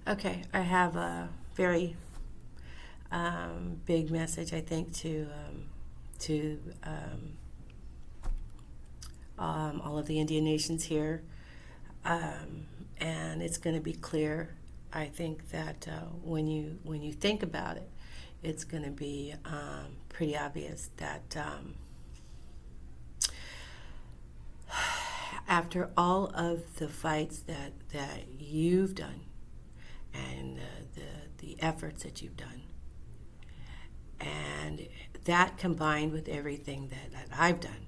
Okay, I have a very big message, I think, to all of the Indian nations here, and it's going to be clear. I think that when you think about it, it's going to be pretty obvious that after all of the fights that you've done and the efforts that you've done, and that combined with everything that I've done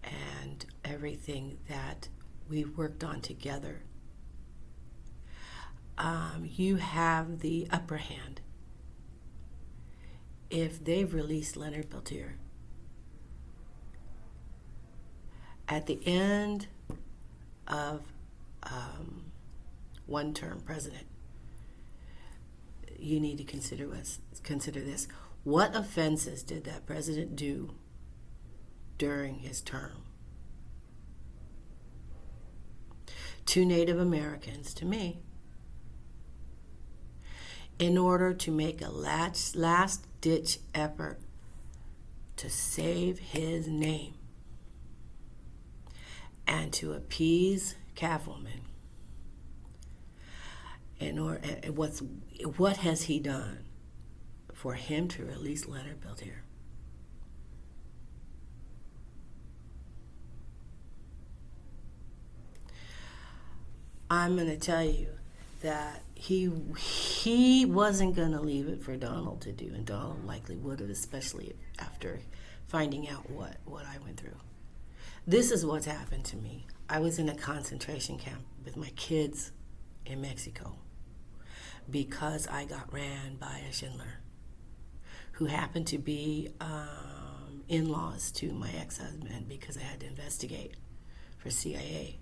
and everything that we've worked on together, you have the upper hand. If they've released Leonard Peltier, at the end of one-term president, you need to consider this. What offenses did that president do during his term? To Native Americans, to me, in order to make a last-ditch effort to save his name and to appease cavalmen. What has he done for him to release Leonard Peltier? I'm going to tell you that he wasn't going to leave it for Donald to do, and Donald likely would have, especially after finding out what I went through. This is what's happened to me. I was in a concentration camp with my kids in Mexico because I got ran by a Schindler who happened to be in-laws to my ex-husband because I had to investigate for CIA.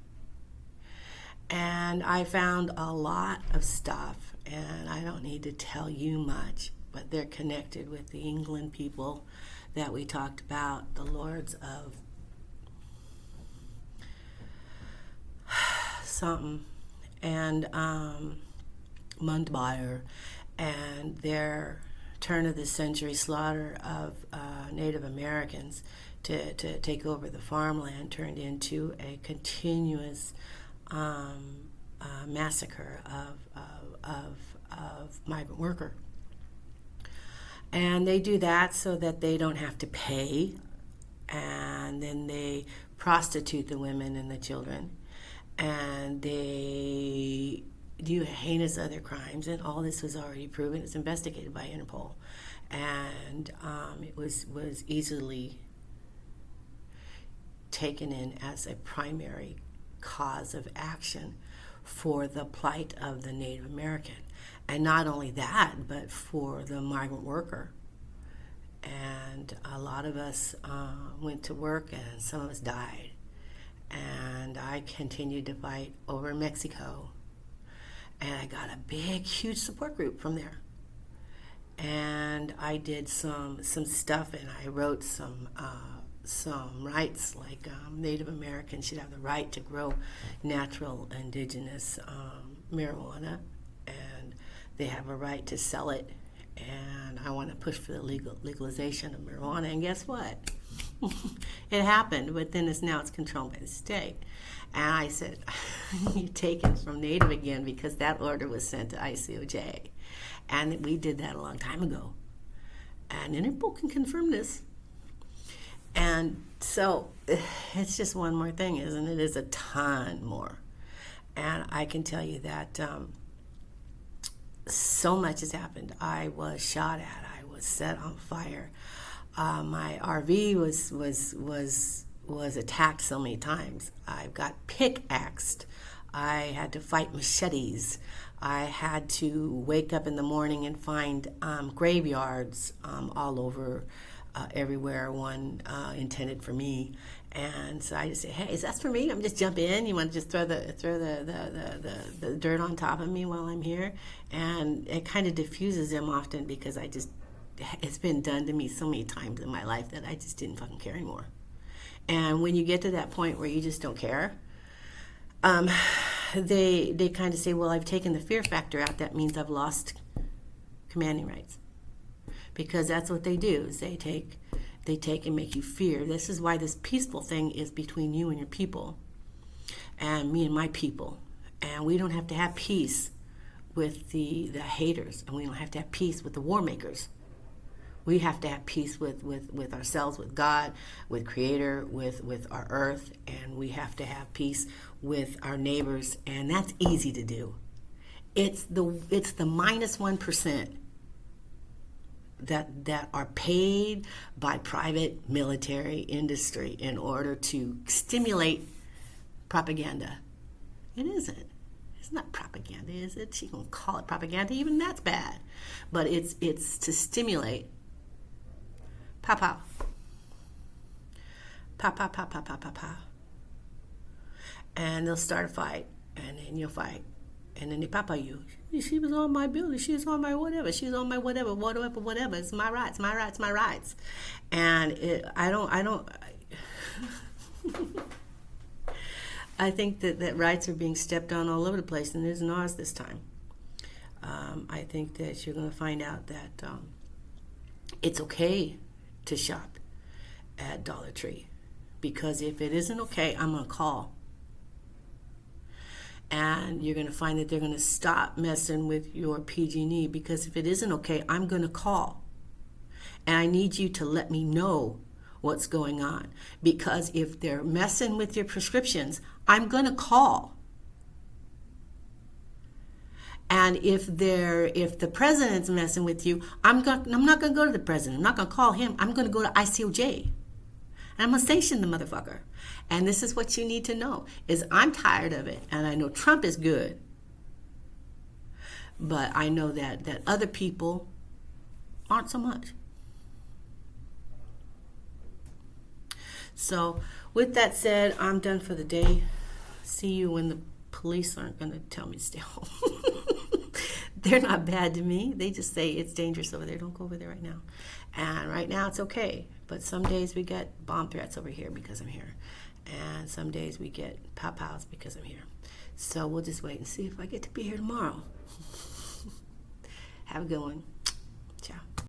And I found a lot of stuff, and I don't need to tell you much, but they're connected with the England people that we talked about, the lords of something, and Mundmeyer, and their turn-of-the-century slaughter of Native Americans to take over the farmland turned into a continuous massacre of migrant worker. And they do that so that they don't have to pay, and then they prostitute the women and the children, and they do heinous other crimes, and all this was already proven. It's investigated by Interpol, and it was easily taken in as a primary cause of action for the plight of the Native American. And not only that, but for the migrant worker. And a lot of us went to work, and some of us died. And I continued to fight over Mexico. And I got a big, huge support group from there. And I did some stuff, and I wrote some rights, like Native Americans should have the right to grow natural indigenous marijuana, and they have a right to sell it, and I want to push for the legalization of marijuana. And guess what? It happened, but then now it's controlled by the state. And I said, you take it from Native again, because that order was sent to ICOJ. And we did that a long time ago. And Interpol can confirm this. And so it's just one more thing, isn't it? It's a ton more. And I can tell you that so much has happened. I was shot at. I was set on fire. My RV was attacked so many times. I got pickaxed. I had to fight machetes. I had to wake up in the morning and find graveyards all over everywhere, one intended for me. And so I just say, hey, is that for me? I'm just jump in. You want to just throw the dirt on top of me while I'm here? And it kind of diffuses them often, because it's been done to me so many times in my life that I just didn't fucking care anymore. And when you get to that point where you just don't care, they kind of say, well, I've taken the fear factor out. That means I've lost commanding rights. Because that's what they do, is they take and make you fear. This is why this peaceful thing is between you and your people, and me and my people. And we don't have to have peace with the haters, and we don't have to have peace with the war makers. We have to have peace with ourselves, with God, with Creator, with our earth, and we have to have peace with our neighbors, and that's easy to do. It's the -1% that are paid by private military industry in order to stimulate propaganda. It isn't. It's not propaganda, is it? She gonna call it propaganda. Even that's bad. But it's to stimulate. Pow pow. Pow pow pow pow pow pow pow. And they'll start a fight, and then you'll fight. And then they pop at you. She was on my building. She was on my whatever. She was on my whatever. It's my rights, my rights, my rights. And I think that rights are being stepped on all over the place, and it isn't ours this time. I think that you're going to find out that it's okay to shop at Dollar Tree. Because if it isn't okay, I'm going to call. And you're going to find that they're going to stop messing with your PG&E, because if it isn't okay, I'm going to call. And I need you to let me know what's going on. Because if they're messing with your prescriptions, I'm going to call. And if the president's messing with you, I'm not going to go to the president. I'm not going to call him. I'm going to go to ICOJ. And I'm going to sanction the motherfucker. And this is what you need to know, is I'm tired of it. And I know Trump is good. But I know that other people aren't so much. So with that said, I'm done for the day. See you when the police aren't going to tell me to stay home. They're not bad to me. They just say it's dangerous over there. Don't go over there right now. And right now it's okay. But some days we get bomb threats over here because I'm here. And some days we get pow-pows because I'm here. So we'll just wait and see if I get to be here tomorrow. Have a good one.